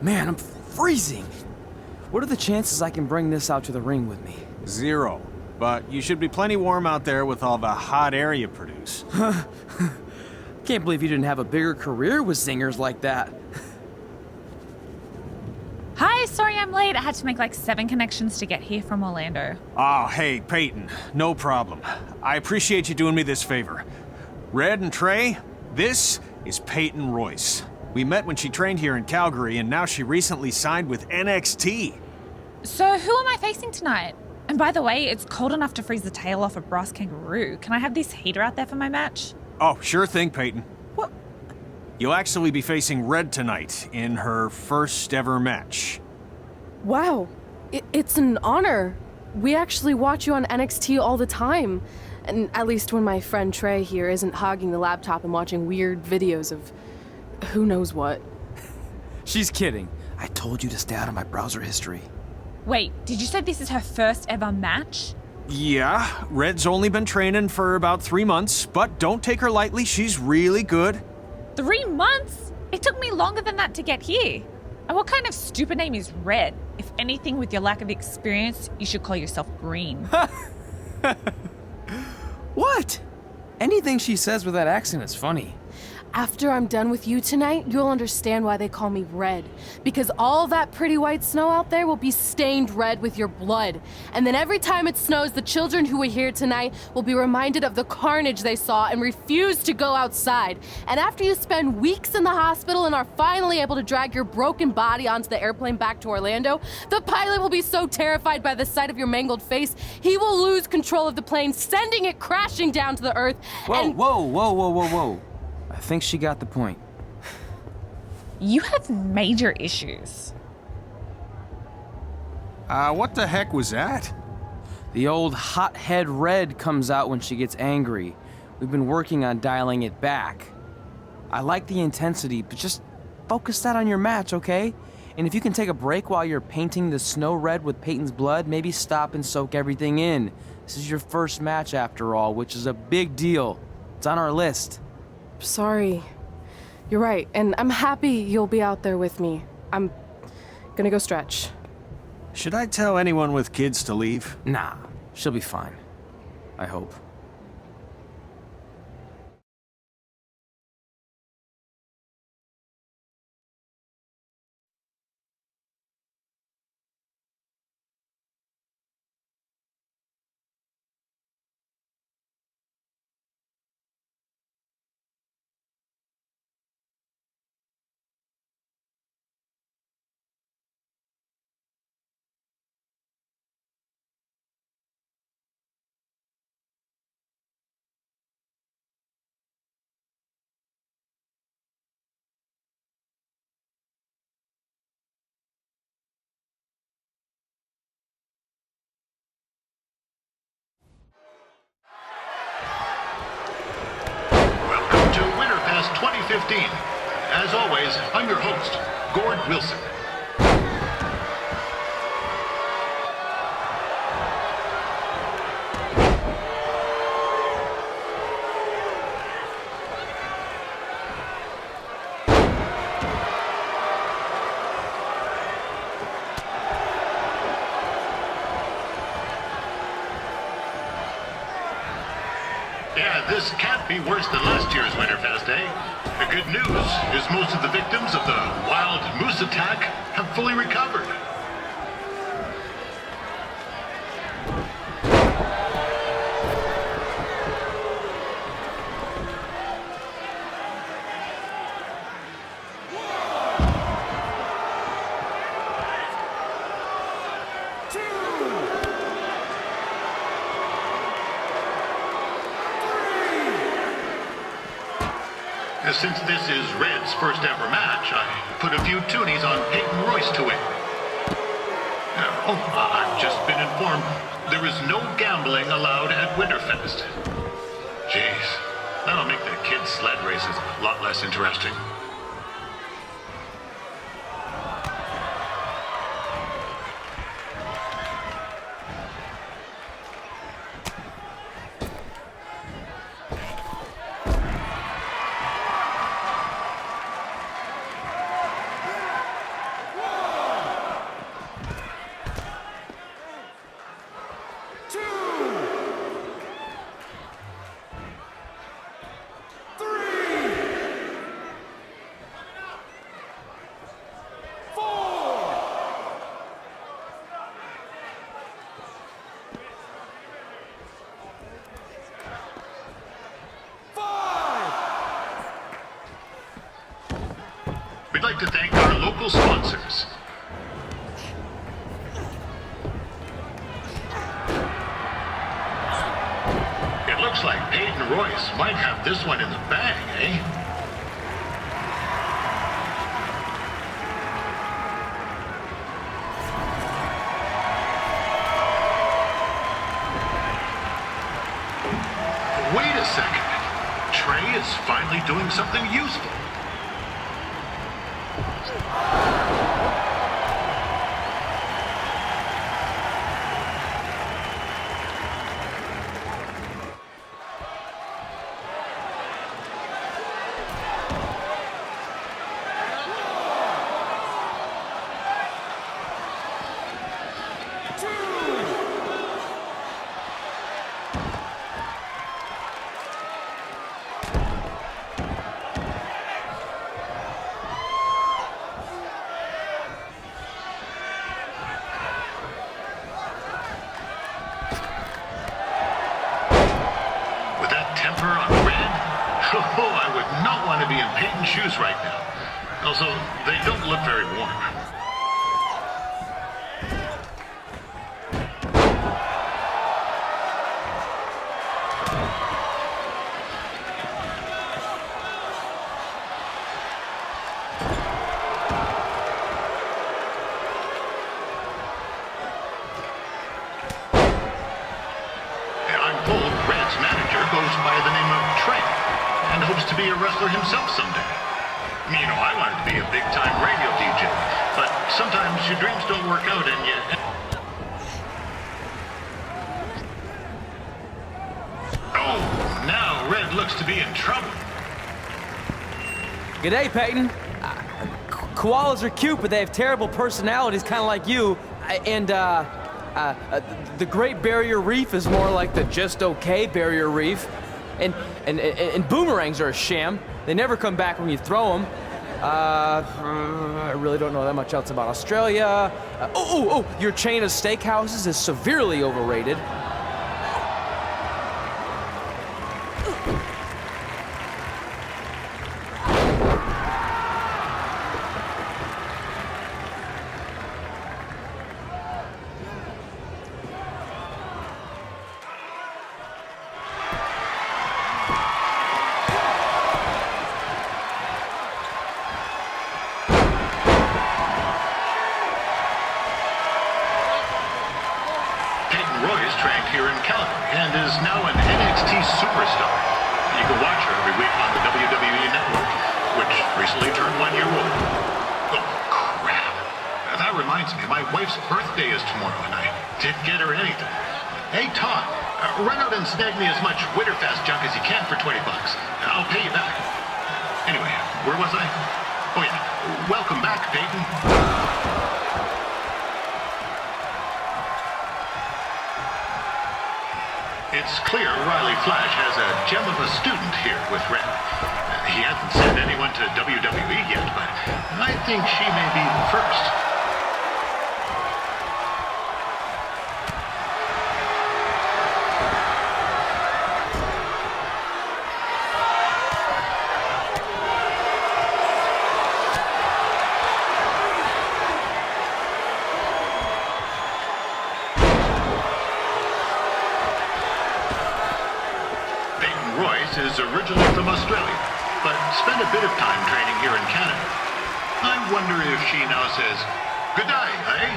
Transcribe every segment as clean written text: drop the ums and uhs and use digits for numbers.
Man, I'm freezing. What are the chances I can bring this out to the ring with me? 0. But you should be plenty warm out there with all the hot air you produce. Can't believe you didn't have a bigger career with singers like that. Hi, sorry I'm late. I had to make like 7 connections to get here from Orlando. Oh, hey, Peyton. No problem. I appreciate you doing me this favor. Red and Tre, this is Peyton Royce. We met when she trained here in Calgary, and now she recently signed with NXT. So who am I facing tonight? And by the way, it's cold enough to freeze the tail off a brass kangaroo. Can I have this heater out there for my match? Oh, sure thing, Peyton. What? You'll actually be facing Red tonight in her first ever match. Wow, it's an honor. We actually watch you on NXT all the time. And at least when my friend Trey here isn't hogging the laptop and watching weird videos of who knows what. She's kidding. I told you to stay out of my browser history. Wait, did you say this is her first ever match? Yeah, Red's only been training for about 3 months, but don't take her lightly, she's really good. 3 months? It took me longer than that to get here. And what kind of stupid name is Red? If anything, with your lack of experience, you should call yourself Green. What? Anything she says with that accent is funny. After I'm done with you tonight, you'll understand why they call me Red. Because all that pretty white snow out there will be stained red with your blood. And then every time it snows, the children who were here tonight will be reminded of the carnage they saw and refuse to go outside. And after you spend weeks in the hospital and are finally able to drag your broken body onto the airplane back to Orlando, the pilot will be so terrified by the sight of your mangled face, he will lose control of the plane, sending it crashing down to the earth. Whoa. I think she got the point. You have major issues. What the heck was that? The old hothead Red comes out when she gets angry. We've been working on dialing it back. I like the intensity, but just focus that on your match, okay? And if you can take a break while you're painting the snow red with Peyton's blood, maybe stop and soak everything in. This is your first match after all, which is a big deal. It's on our list. Sorry. You're right, and I'm happy you'll be out there with me. I'm gonna go stretch. Should I tell anyone with kids to leave? Nah, she'll be fine. I hope. Welcome to Winterfest 2015. As always, I'm your host, Gord Wilson. Yeah, this can't be worse than last year's Winterfest, eh? The good news is most of the victims of the wild moose attack have fully recovered. Since this is Red's first ever match, I put a few toonies on Peyton Royce to win. I've just been informed there is no gambling allowed at Winterfest. Jeez, that'll make the kids' sled races a lot less interesting. we'd like to thank our local sponsors. It looks like Peyton Royce might have this one in the bag, eh? Wait a second. Trey is finally doing something useful. Oh, I would not want to be in Peyton's shoes right now. Also, they don't look very warm. I'm told Red's manager goes by the name of Tre and hopes to be a wrestler himself someday. You know, I wanted to be a big-time radio DJ, but sometimes your dreams don't work out and you... Oh, now Red looks to be in trouble. G'day, Peyton. Koalas are cute, but they have terrible personalities, kind of like you. The Great Barrier Reef is more like the just okay Barrier Reef. And boomerangs are a sham. They never come back when you throw them. I really don't know that much else about Australia. Your chain of steakhouses is severely overrated. Royce trained here in Calgary and is now an NXT superstar. You can watch her every week on the WWE Network, which recently turned 1 year old. Oh, crap. That reminds me, my wife's birthday is tomorrow and I didn't get her anything. Hey, Todd, run out and snag me as much Winterfest junk as you can for $20. I'll pay you back. Anyway, where was I? Oh, yeah. Welcome back, Peyton. It's clear Riley Flash has a gem of a student here with Red. He hasn't sent anyone to WWE yet, but I think she may be the first. Royce is originally from Australia, but spent a bit of time training here in Canada. I wonder if she now says, "Good day, eh?"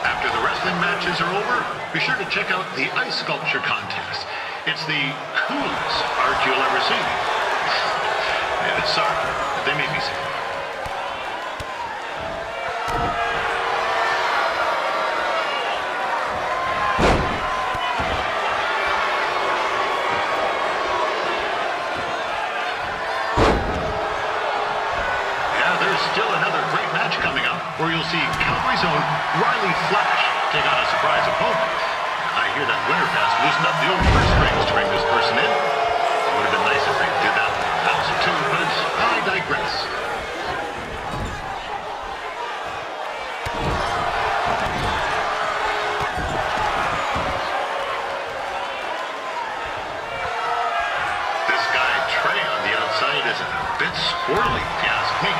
After the wrestling matches are over, be sure to check out the ice sculpture contest. It's the coolest art you'll ever see. Sorry, they made me sick. Yeah, there's still another great match coming up where you'll see Calgary's own Riley Flash take on a surprise opponent. I hear that Winterfest loosened up the old purse strings to bring this person in. It would have been nice if they did that in the house too, but digress. This guy, Tre, on the outside is a bit squirrely, if you ask me.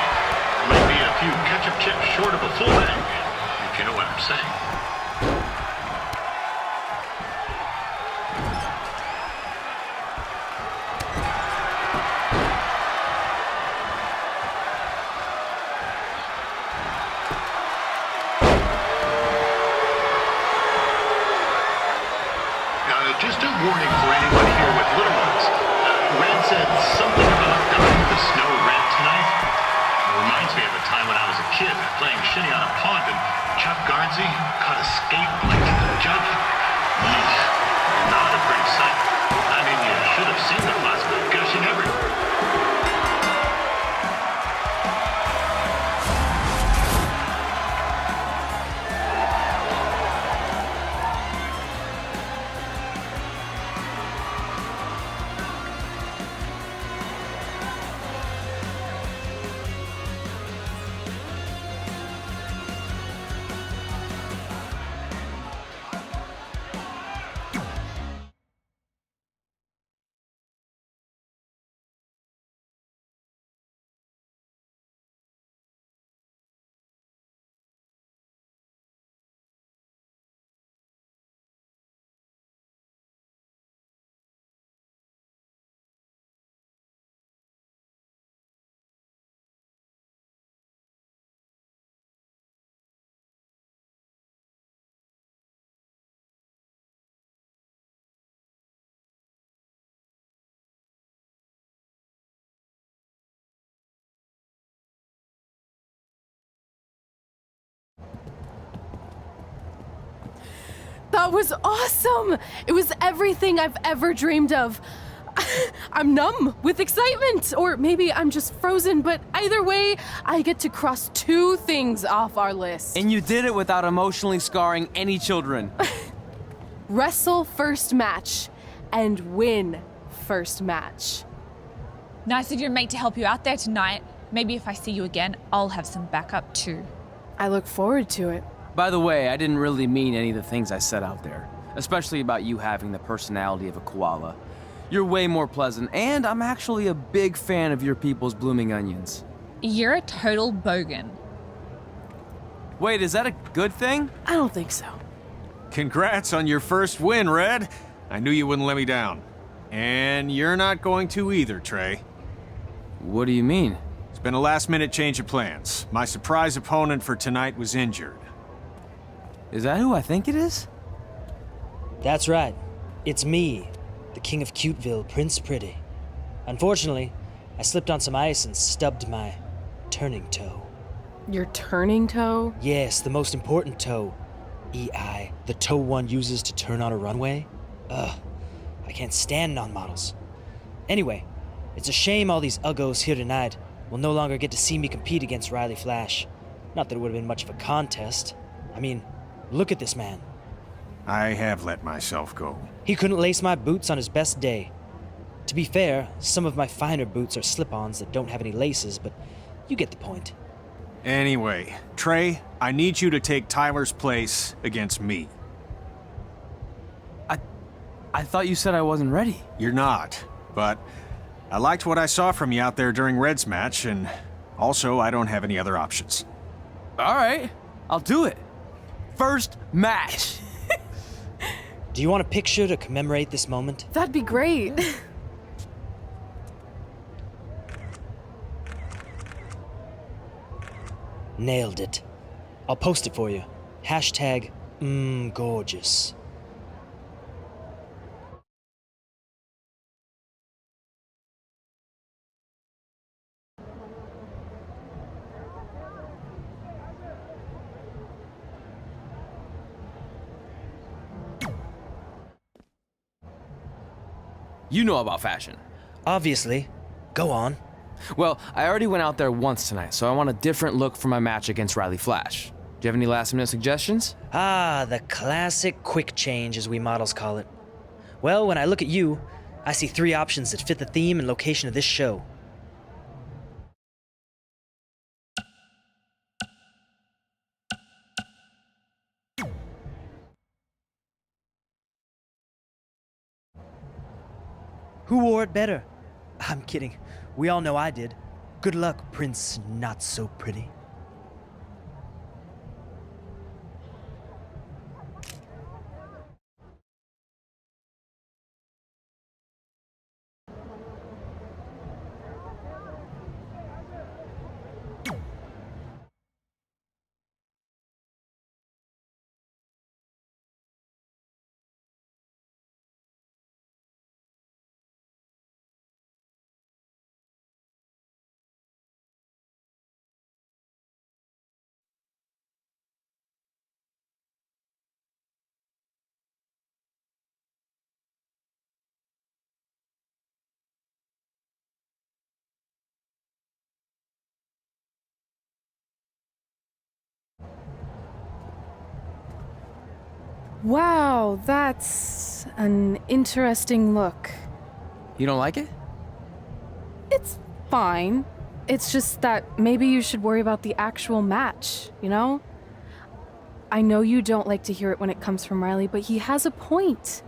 Might be a few ketchup chips short of a full bag, if you know what I'm saying. Just a warning for anyone here with little ones. Red said something about dying in the snow red tonight. It reminds me of a time when I was a kid playing shinny on a pond and Chuck Garnsey caught a skate blade in the jugular. Yeesh. Not a pretty sight. I mean, you should have seen the plasma gushing everywhere. That was awesome! It was everything I've ever dreamed of. I'm numb with excitement, or maybe I'm just frozen, but either way, I get to cross 2 things off our list. And you did it without emotionally scarring any children. Wrestle first match and win first match. Nice of your mate to help you out there tonight. Maybe if I see you again, I'll have some backup too. I look forward to it. By the way, I didn't really mean any of the things I said out there, especially about you having the personality of a koala. You're way more pleasant, and I'm actually a big fan of your people's blooming onions. You're a total bogan. Wait, is that a good thing? I don't think so. Congrats on your first win, Red. I knew you wouldn't let me down. And you're not going to either, Tre. What do you mean? It's been a last-minute change of plans. My surprise opponent for tonight was injured. Is that who I think it is? That's right. It's me, the King of Cuteville, Prince Pretty. Unfortunately, I slipped on some ice and stubbed my turning toe. Your turning toe? Yes, the most important toe. EI, the toe one uses to turn on a runway. Ugh, I can't stand non-models. Anyway, it's a shame all these uggos here tonight will no longer get to see me compete against Riley Flash. Not that it would have been much of a contest. I mean, look at this man. I have let myself go. He couldn't lace my boots on his best day. To be fair, some of my finer boots are slip-ons that don't have any laces, but you get the point. Anyway, Tre, I need you to take Tyler's place against me. I thought you said I wasn't ready. You're not, but I liked what I saw from you out there during Red's match, and also I don't have any other options. All right, I'll do it. First match. Do you want a picture to commemorate this moment? That'd be great. Nailed it. I'll post it for you. Hashtag gorgeous. You know about fashion. Obviously. Go on. Well, I already went out there once tonight, so I want a different look for my match against Riley Flash. Do you have any last-minute suggestions? Ah, the classic quick change, as we models call it. Well, when I look at you, I see 3 options that fit the theme and location of this show. Who wore it better? I'm kidding. We all know I did. Good luck, Prince Not So Pretty. Wow, that's an interesting look. You don't like it? It's fine. It's just that maybe you should worry about the actual match, you know? I know you don't like to hear it when it comes from Riley, but he has a point.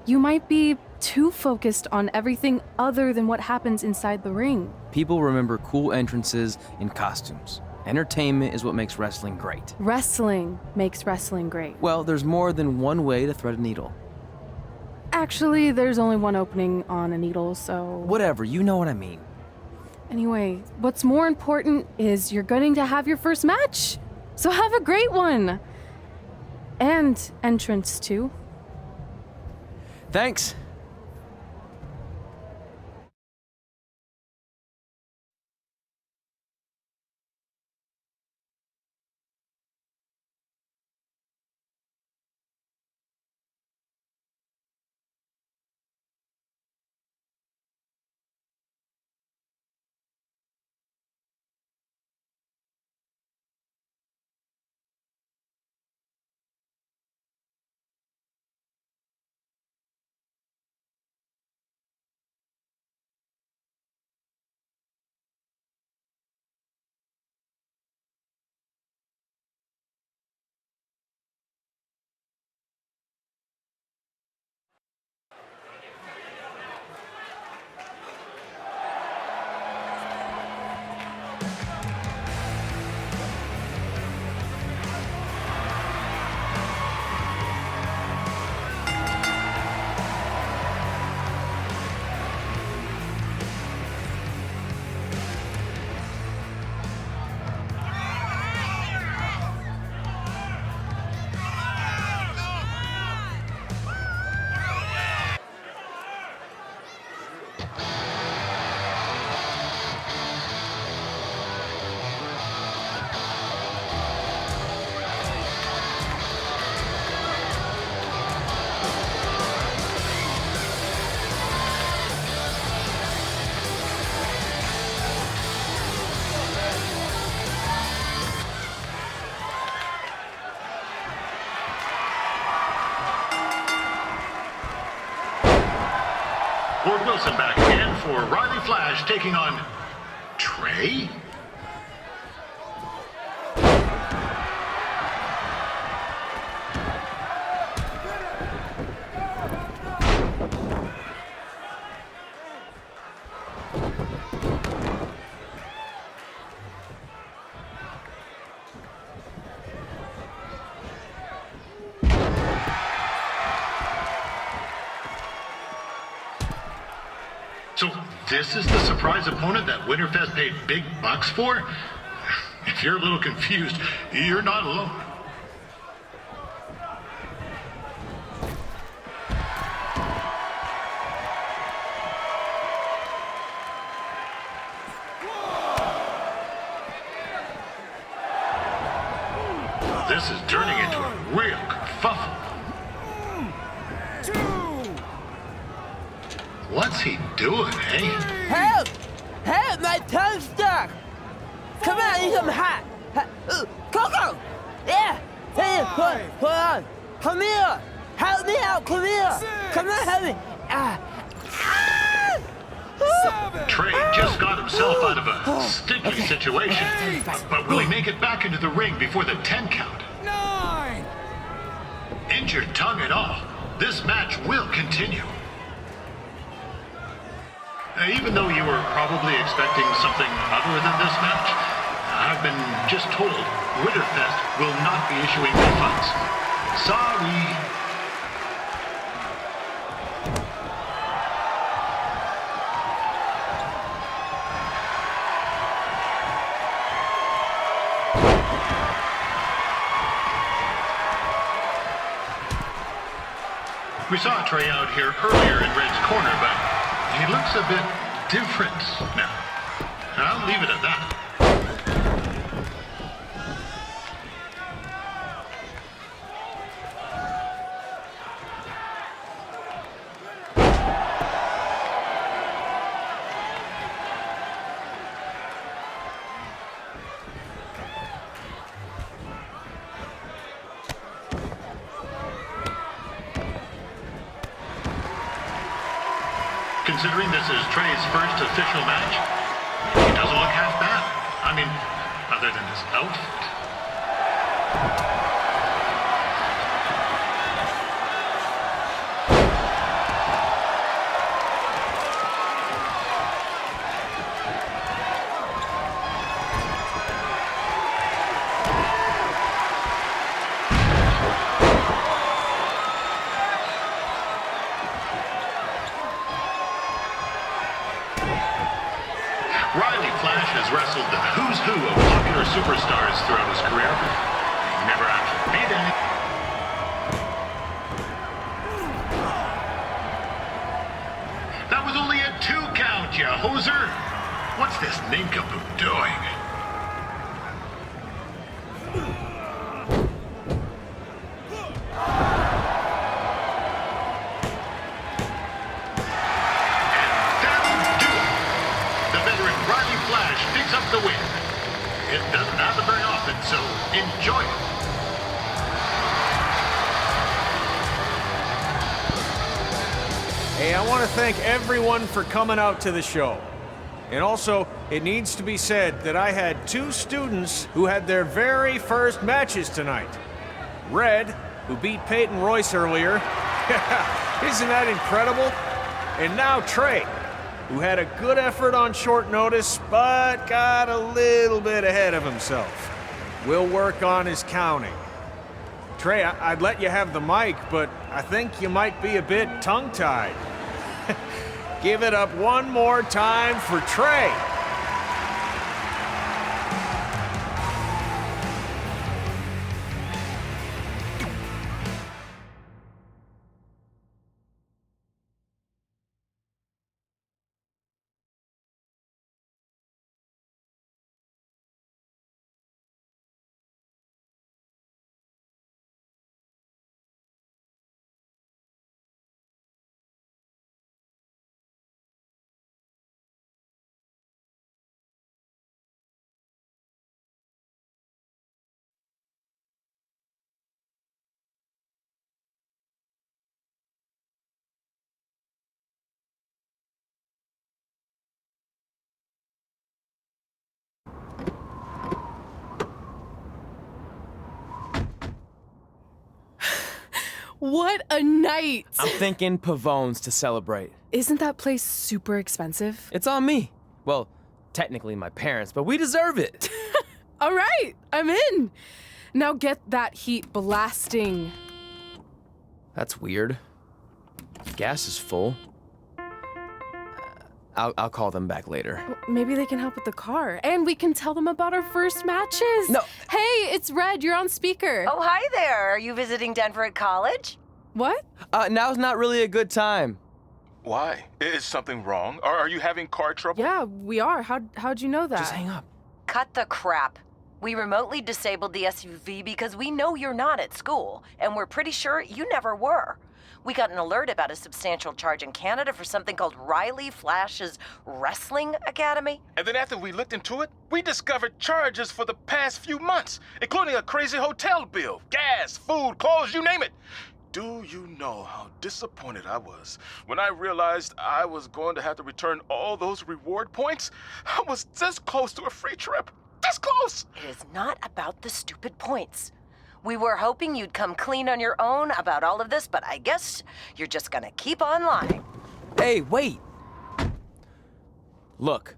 You might be too focused on everything other than what happens inside the ring. People remember cool entrances and costumes. Entertainment is what makes wrestling great. Wrestling makes wrestling great. Well, there's more than one way to thread a needle. Actually, there's only one opening on a needle, so... Whatever, you know what I mean. Anyway, what's more important is you're going to have your first match. So have a great one. And entrance, too. Thanks. Ward Wilson back again for Riley Flash taking on Trey. So this is the surprise opponent that Winterfest paid big bucks for? If you're a little confused, you're not alone. This is turning into a real kerfuffle. What's he doing, eh? Help! Help! My tongue's stuck! Come on, I need some hot! Coco! Yeah! Hey, hold on! Come here! Help me out! Come here! Come on, help me! Trey just got himself out of a sticky situation. But will he make it back into the ring before the 10 count? 9! Injured tongue and all, this match will continue. Even though you were probably expecting something other than this match, I've been just told Winterfest will not be issuing refunds. Sorry. We saw Trey out here earlier in Red's corner, but he looks a bit different now. I'll leave it at that. Considering this is Trey's first official match, he doesn't look half bad. I mean, other than his outfit. Has wrestled the who's who of popular superstars throughout his career. He never actually made any. That was only a 2 count, you hoser. What's this nincompoop doing? Up the win. It doesn't happen very often, so enjoy it. Hey, I want to thank everyone for coming out to the show. And also, it needs to be said that I had 2 students who had their very first matches tonight. Red, who beat Peyton Royce earlier. Isn't that incredible? And now Tre, who had a good effort on short notice, but got a little bit ahead of himself. We'll work on his counting. Tre, I'd let you have the mic, but I think you might be a bit tongue-tied. Give it up one more time for Tre. What a night! I'm thinking Pavone's to celebrate. Isn't that place super expensive? It's on me. Well, technically my parents, but we deserve it. All right, I'm in. Now get that heat blasting. That's weird. Gas is full. I'll call them back later. Maybe they can help with the car. And we can tell them about our first matches. No. Hey, it's Red. You're on speaker. Oh, hi there. Are you visiting Denver at college? What? Now's not really a good time. Why? Is something wrong? Are you having car trouble? Yeah, we are. How'd you know that? Just hang up. Cut the crap. We remotely disabled the SUV because we know you're not at school, and we're pretty sure you never were. We got an alert about a substantial charge in Canada for something called Riley Flash's Wrestling Academy. And then after we looked into it, we discovered charges for the past few months, including a crazy hotel bill, gas, food, clothes, you name it. Do you know how disappointed I was when I realized I was going to have to return all those reward points? I was this close to a free trip. This close! It is not about the stupid points. We were hoping you'd come clean on your own about all of this, but I guess you're just gonna keep on lying. Hey, wait. Look,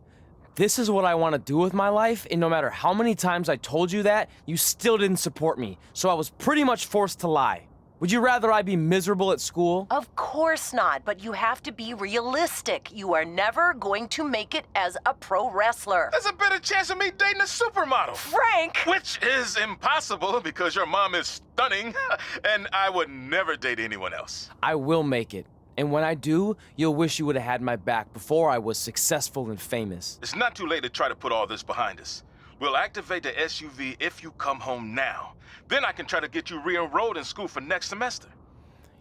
this is what I want to do with my life, and no matter how many times I told you that, you still didn't support me, so I was pretty much forced to lie. Would you rather I be miserable at school? Of course not, but you have to be realistic. You are never going to make it as a pro wrestler. There's a better chance of me dating a supermodel. Frank! Which is impossible because your mom is stunning, and I would never date anyone else. I will make it. And when I do, you'll wish you would have had my back before I was successful and famous. It's not too late to try to put all this behind us. We'll activate the SUV if you come home now. Then I can try to get you re-enrolled in school for next semester.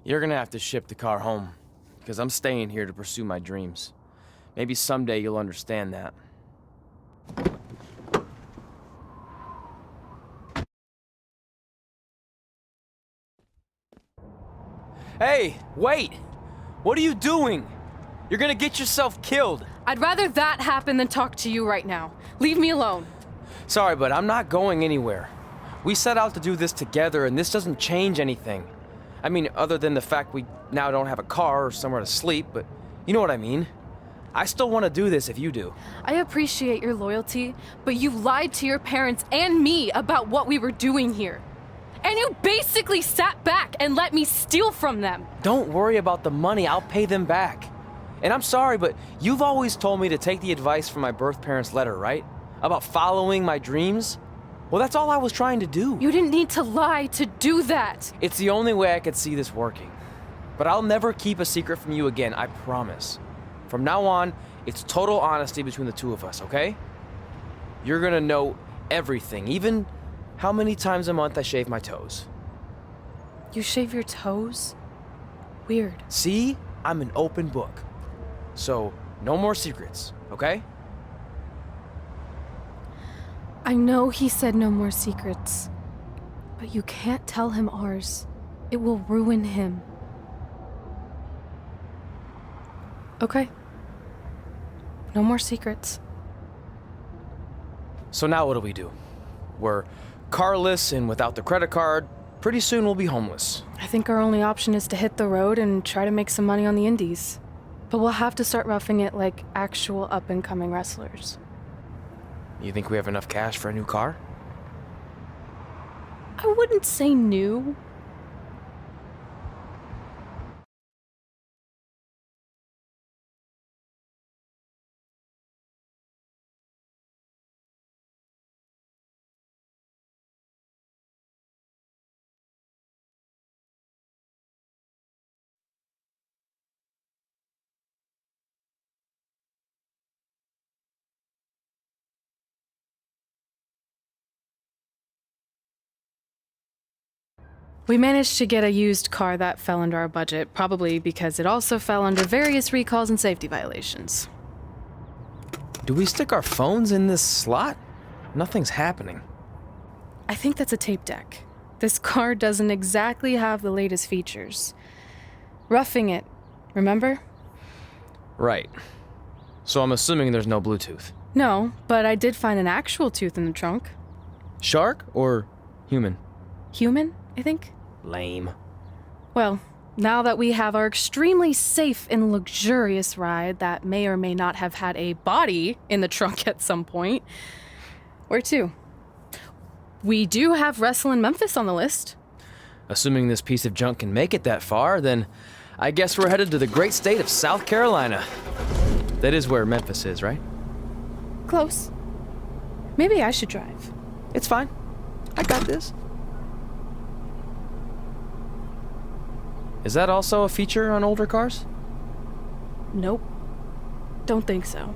You're gonna have to ship the car home, because I'm staying here to pursue my dreams. Maybe someday you'll understand that. Hey, wait! What are you doing? You're gonna get yourself killed. I'd rather that happen than talk to you right now. Leave me alone. Sorry, but I'm not going anywhere. We set out to do this together, and this doesn't change anything. I mean, other than the fact we now don't have a car or somewhere to sleep, but you know what I mean. I still want to do this if you do. I appreciate your loyalty, but you lied to your parents and me about what we were doing here. And you basically sat back and let me steal from them. Don't worry about the money, I'll pay them back. And I'm sorry, but you've always told me to take the advice from my birth parents' letter, right? About following my dreams? Well, that's all I was trying to do. You didn't need to lie to do that. It's the only way I could see this working. But I'll never keep a secret from you again, I promise. From now on, it's total honesty between the two of us, okay? You're gonna know everything, even how many times a month I shave my toes. You shave your toes? Weird. See? I'm an open book. So, no more secrets, okay? I know he said no more secrets, but you can't tell him ours. It will ruin him. Okay. No more secrets. So now what do we do? We're carless and without the credit card. Pretty soon we'll be homeless. I think our only option is to hit the road and try to make some money on the indies. But we'll have to start roughing it like actual up-and-coming wrestlers. You think we have enough cash for a new car? I wouldn't say new. We managed to get a used car that fell under our budget, probably because it also fell under various recalls and safety violations. Do we stick our phones in this slot? Nothing's happening. I think that's a tape deck. This car doesn't exactly have the latest features. Roughing it, remember? Right. So I'm assuming there's no Bluetooth. No, but I did find an actual tooth in the trunk. Shark or human? Human, I think. Lame. Well, now that we have our extremely safe and luxurious ride that may or may not have had a body in the trunk at some point, where to? We do have Wrestle in Memphis on the list. Assuming this piece of junk can make it that far, then I guess we're headed to the great state of South Carolina. That is where Memphis is, right? Close. Maybe I should drive. It's fine. I got this. Is that also a feature on older cars? Nope. Don't think so.